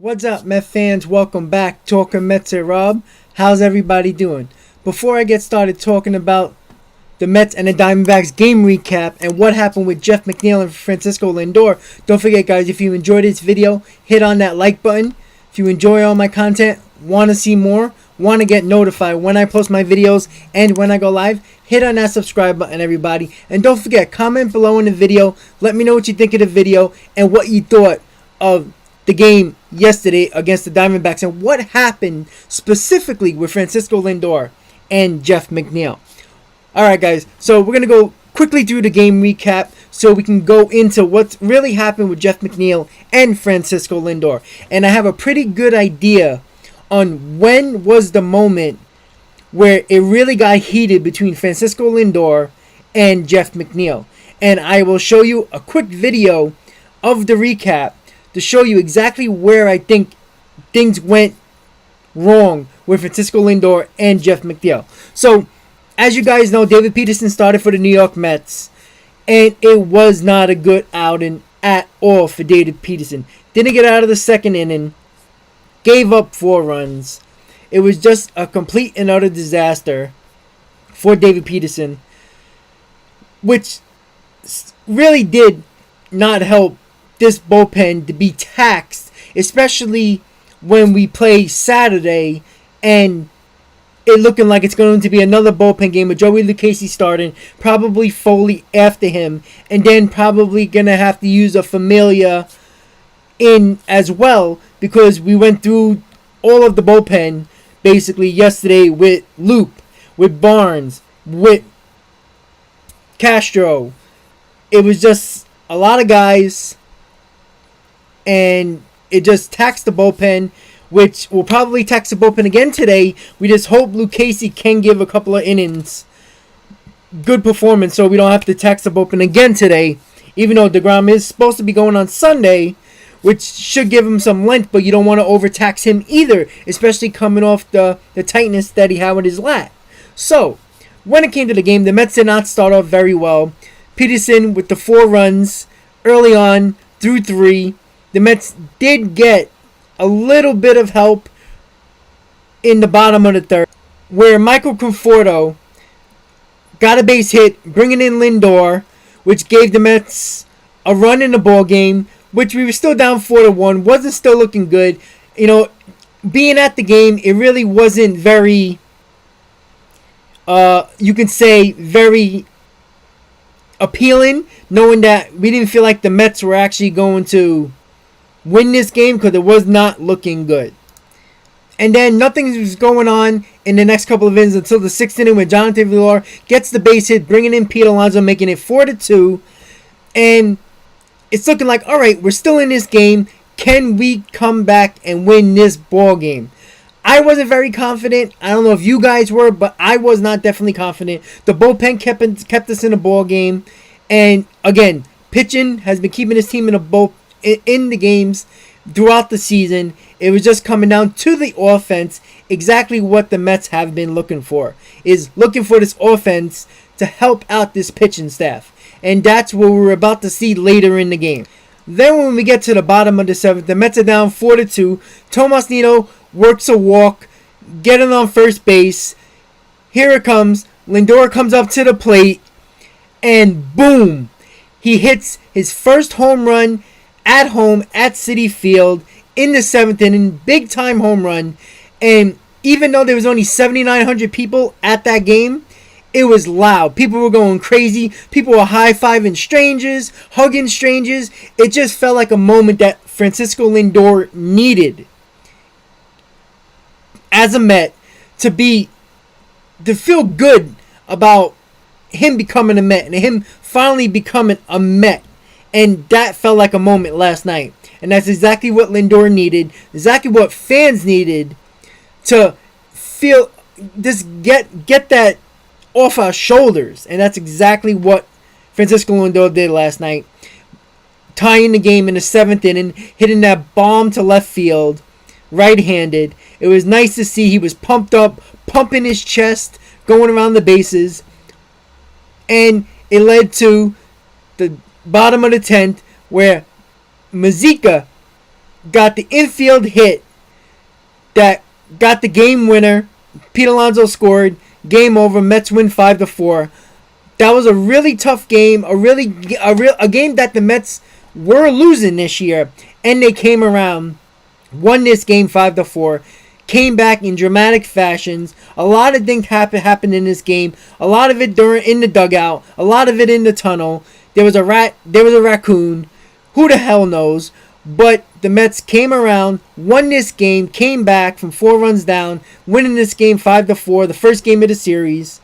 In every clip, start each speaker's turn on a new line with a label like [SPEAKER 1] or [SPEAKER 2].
[SPEAKER 1] What's up, Met fans? Welcome back. Talking Mets and Rob. How's everybody doing? Before I get started talking about the Mets and the Diamondbacks game recap and what happened with Jeff McNeil and Francisco Lindor, don't forget, guys, if you enjoyed this video, hit on that like button. If you enjoy all my content, want to see more, want to get notified when I post my videos and when I go live, hit on that subscribe button, everybody. And don't forget, comment below in the video. Let me know what you think of the video and what you thought of the game yesterday against the Diamondbacks and what happened specifically with Francisco Lindor and Jeff McNeil. Alright, guys, so we're going to go quickly through the game recap so we can go into what's really happened with Jeff McNeil and Francisco Lindor. And I have a pretty good idea on when was the moment where it really got heated between Francisco Lindor and Jeff McNeil. And I will show you a quick video of the recap to show you exactly where I think things went wrong with Francisco Lindor and Jeff McNeil. So, as you guys know, David Peterson started for the New York Mets, and it was not a good outing at all for David Peterson. Didn't get out of the second inning, gave up 4 runs. It was just a complete and utter disaster for David Peterson, which really did not help this bullpen to be taxed, especially when we play Saturday and it looking like it's going to be another bullpen game with Joey Lucchesi starting, probably Foley after him, and then probably going to have to use a Familia in as well, because we went through all of the bullpen basically yesterday with Loop, with Barnes, with Castro. It was just a lot of guys, and it just taxed the bullpen, which will probably tax the bullpen again today. We just hope Lucchesi can give a couple of innings good performance so we don't have to tax the bullpen again today, even though DeGrom is supposed to be going on Sunday, which should give him some length, but you don't want to overtax him either, especially coming off the tightness that he had with his lat. So, when it came to the game, the Mets did not start off very well. Peterson with the 4 runs early on through 3. The Mets did get a little bit of help in the bottom of the third, where Michael Conforto got a base hit, bringing in Lindor, which gave the Mets a run in the ball game, which we were still down 4-1, wasn't still looking good. You know, being at the game, it really wasn't very, you can say, very appealing, knowing that we didn't feel like the Mets were actually going to win this game because it was not looking good. And then nothing was going on in the next couple of innings until the 6th inning when Jonathan Villar gets the base hit, bringing in Pete Alonso, making it 4-2. And it's looking like, all right, we're still in this game. Can we come back and win this ball game? I wasn't very confident. I don't know if you guys were, but I was not definitely confident. The bullpen kept us in the ball game. And again, pitching has been keeping this team in the games throughout the season. It was just coming down to the offense, exactly what the Mets have been looking for. Is looking for this offense to help out this pitching staff. And that's what we're about to see later in the game. Then when we get to the bottom of the 7th, the Mets are down 4-2. Tomas Nido works a walk, getting on first base. Here it comes. Lindor comes up to the plate, and boom! He hits his first home run at home at Citi Field in the 7th inning, big time home run. And even though there was only 7,900 people at that game, it was loud. People were going crazy. People were high-fiving strangers, hugging strangers. It just felt like a moment that Francisco Lindor needed as a Met to feel good about him becoming a Met and him finally becoming a Met. And that felt like a moment last night. And that's exactly what Lindor needed. Exactly what fans needed to feel, just get that off our shoulders. And that's exactly what Francisco Lindor did last night. Tying the game in the 7th inning, hitting that bomb to left field, right-handed. It was nice to see. He was pumped up, pumping his chest, going around the bases. And it led to the bottom of the 10th, where Mazika got the infield hit that got the game winner. Pete Alonso scored. Game over. Mets win 5-4. That was a really tough game. A game that the Mets were losing this year, and they came around, won this game 5-4. Came back in dramatic fashions. A lot of things happened in this game. A lot of it in the dugout. A lot of it in the tunnel. There was a rat. There was a raccoon. Who the hell knows? But the Mets came around, won this game, came back from 4 runs down, winning this game 5-4, the first game of the series.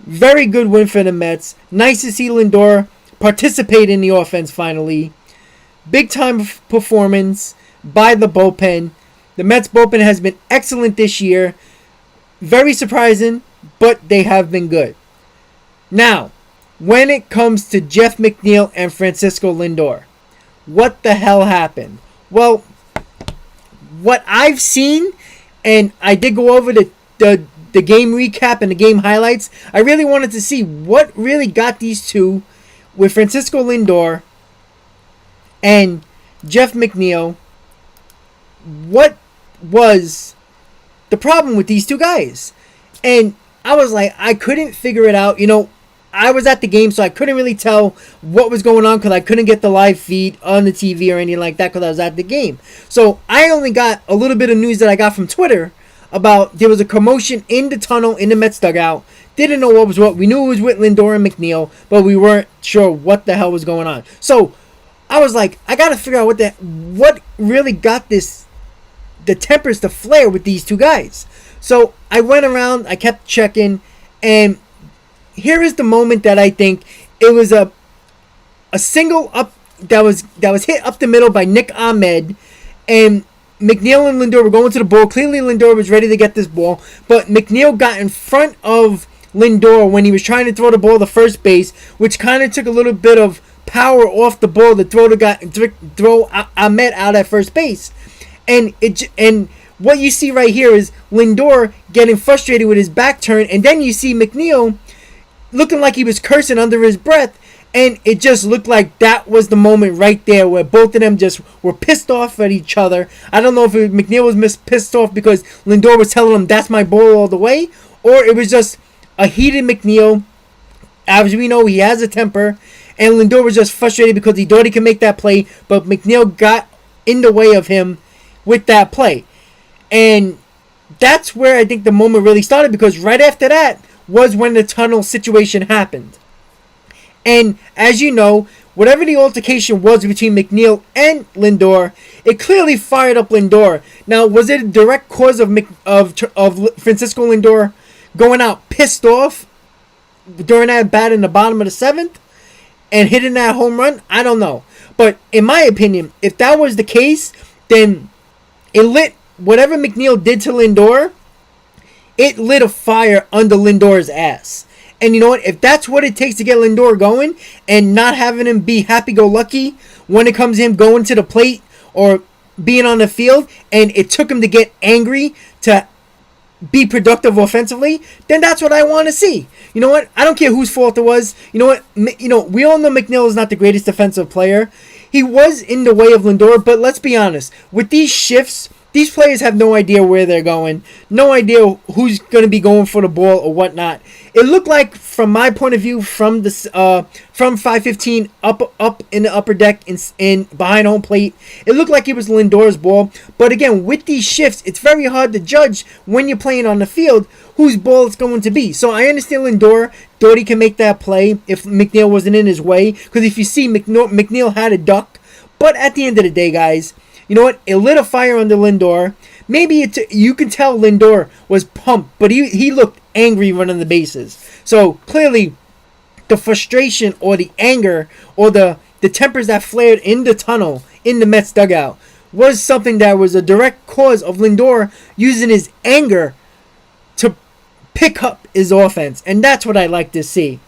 [SPEAKER 1] Very good win for the Mets. Nice to see Lindor participate in the offense finally. Big time performance by the bullpen. The Mets bullpen has been excellent this year. Very surprising, but they have been good. Now, when it comes to Jeff McNeil and Francisco Lindor, what the hell happened? Well, what I've seen, and I did go over the game recap and the game highlights, I really wanted to see what really got these two with Francisco Lindor and Jeff McNeil. What was the problem with these two guys? And I was like, I couldn't figure it out. I was at the game, so I couldn't really tell what was going on because I couldn't get the live feed on the TV or anything like that because I was at the game. So I only got a little bit of news that I got from Twitter about there was a commotion in the tunnel in the Mets dugout. Didn't know what was what. We knew it was with Lindor and McNeil, but we weren't sure what the hell was going on. So I was like, I got to figure out what really got the tempers to flare with these two guys. So I went around, I kept checking, and here is the moment that I think it was a single up that was hit up the middle by Nick Ahmed, and McNeil and Lindor were going to the ball. Clearly Lindor was ready to get this ball, but McNeil got in front of Lindor when he was trying to throw the ball to first base, which kind of took a little bit of power off the ball to throw Ahmed out at first base. And what you see right here is Lindor getting frustrated with his back turn, and then you see McNeil looking like he was cursing under his breath, and it just looked like that was the moment right there where both of them just were pissed off at each other. I don't know if McNeil was pissed off because Lindor was telling him that's my ball all the way, or it was just a heated McNeil. As we know, he has a temper, and Lindor was just frustrated because he thought he could make that play, but McNeil got in the way of him with that play. And that's where I think the moment really started, because right after that was when the tunnel situation happened. And as you know, whatever the altercation was between McNeil and Lindor, it clearly fired up Lindor. Now, was it a direct cause of Francisco Lindor going out pissed off during that bat in the bottom of the 7th and hitting that home run? I don't know. But in my opinion, if that was the case, then it lit whatever McNeil did to Lindor, it lit a fire under Lindor's ass. And you know what? If that's what it takes to get Lindor going and not having him be happy-go-lucky when it comes to him going to the plate or being on the field, and it took him to get angry to be productive offensively, then that's what I want to see. You know what? I don't care whose fault it was. You know what? We all know McNeil is not the greatest defensive player. He was in the way of Lindor, but let's be honest. With these shifts, these players have no idea where they're going, no idea who's going to be going for the ball or whatnot. It looked like, from my point of view, from 515 up in the upper deck in behind home plate, it looked like it was Lindor's ball. But again, with these shifts, it's very hard to judge when you're playing on the field whose ball it's going to be. So I understand Lindor thought he can make that play if McNeil wasn't in his way, because if you see, McNeil had a duck. But at the end of the day, guys, you know what? It lit a fire under Lindor. Maybe you can tell Lindor was pumped, but he looked angry running the bases. So clearly, the frustration or the anger or the tempers that flared in the tunnel in the Mets dugout was something that was a direct cause of Lindor using his anger to pick up his offense. And that's what I like to see.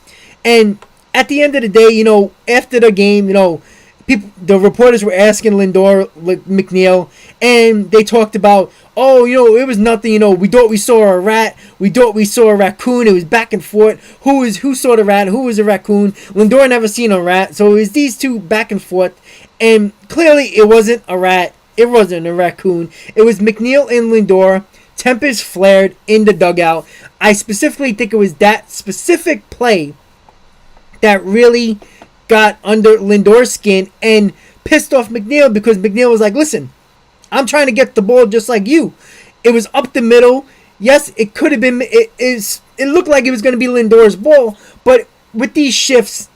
[SPEAKER 1] And at the end of the day, after the game, the reporters were asking Lindor, McNeil, and they talked about, it was nothing, we thought we saw a rat, we thought we saw a raccoon, it was back and forth, who saw the rat, who was a raccoon, Lindor never seen a rat, so it was these two back and forth, and clearly it wasn't a rat, It wasn't a Raccoon. It was McNeil and Lindor. Tempers flared in the dugout. I specifically think it was that specific play that really got under Lindor's skin and pissed off McNeil, because McNeil was like, listen, I'm trying to get the ball just like you. It was up the middle. Yes, it could have been. It looked like it was going to be Lindor's ball, but with these shifts,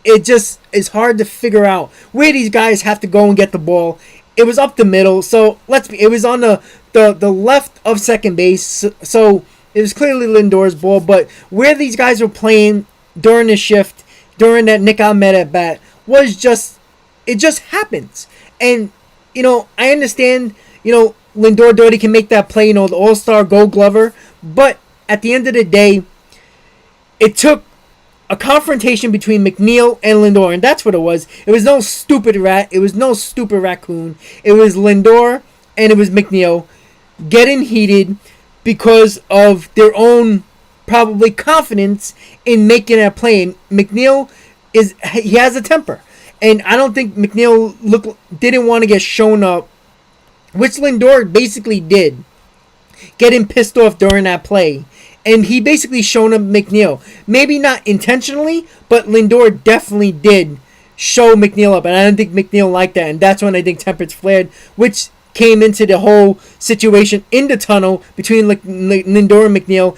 [SPEAKER 1] it just is hard to figure out where these guys have to go and get the ball. It was up the middle, so it was on the left of second base, so it was clearly Lindor's ball. But where these guys were playing during the shift, during that Nick Ahmed at bat, was just, it just happens. And I understand, Lindor Doty can make that play, the All-Star Gold Glover, but at the end of the day, it took a confrontation between McNeil and Lindor, and that's what it was. It was no stupid rat. It was no stupid Raccoon. It was Lindor and it was McNeil getting heated because of their own probably confidence in making that play. And McNeil he has a temper, and I don't think McNeil didn't want to get shown up, which Lindor basically did, getting pissed off during that play. And he basically shown up McNeil. Maybe not intentionally, but Lindor definitely did show McNeil up. And I don't think McNeil liked that. And that's when I think tempers flared, which came into the whole situation in the tunnel between Lindor and McNeil.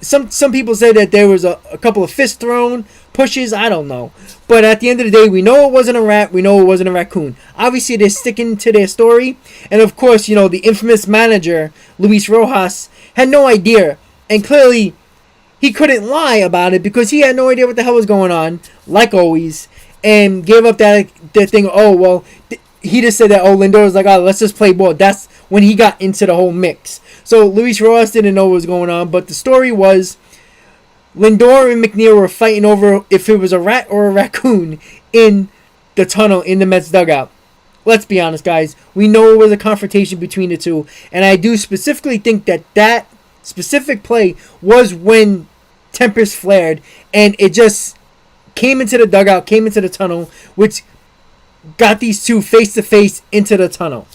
[SPEAKER 1] Some people say that there was a couple of fist thrown pushes. I don't know. But at the end of the day, we know it wasn't a rat. We know it wasn't a Raccoon. Obviously, they're sticking to their story. And of course, the infamous manager, Luis Rojas, had no idea. And clearly, he couldn't lie about it because he had no idea what the hell was going on, like always, and gave up that thing. Oh, well, he just said that, Lindor was like, let's just play ball. That's when he got into the whole mix. So Luis Rojas didn't know what was going on, but the story was Lindor and McNeil were fighting over if it was a rat or a Raccoon in the tunnel in the Mets dugout. Let's be honest, guys. We know it was a confrontation between the two, and I do specifically think that specific play was when tempers flared, and it just came into the dugout, came into the tunnel, which got these two face to face into the tunnel.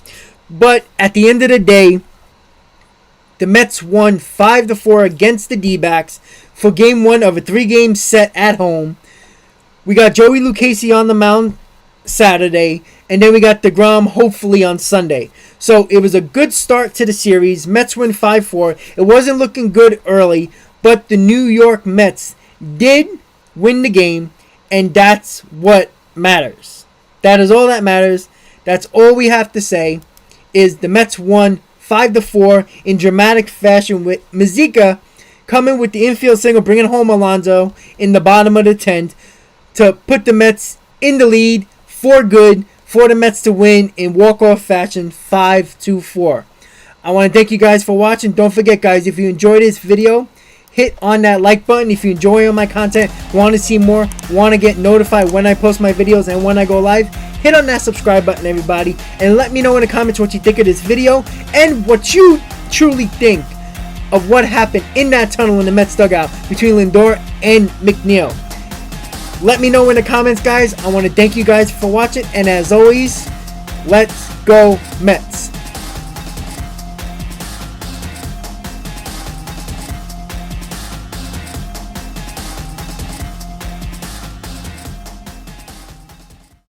[SPEAKER 1] But at the end of the day, the Mets won 5-4 against the D-backs for game 1 of a 3-game set at home. We got Joey Lucchesi on the mound Saturday, and then we got DeGrom hopefully on Sunday. So it was a good start to the series. Mets win 5-4. It wasn't looking good early, but the New York Mets did win the game, and that's what matters. That is all that matters. That's all we have to say, is the Mets won 5-4 in dramatic fashion, with Mazika coming with the infield single, bringing home Alonso in the bottom of the 10th to put the Mets in the lead for good, for the Mets to win in walk-off fashion, 5-4. I want to thank you guys for watching. Don't forget, guys, if you enjoyed this video, hit on that like button. If you enjoy all my content, want to see more, want to get notified when I post my videos and when I go live, hit on that subscribe button, everybody, and let me know in the comments what you think of this video and what you truly think of what happened in that tunnel in the Mets dugout between Lindor and McNeil. Let me know in the comments, guys. I want to thank you guys for watching, and as always, let's go Mets.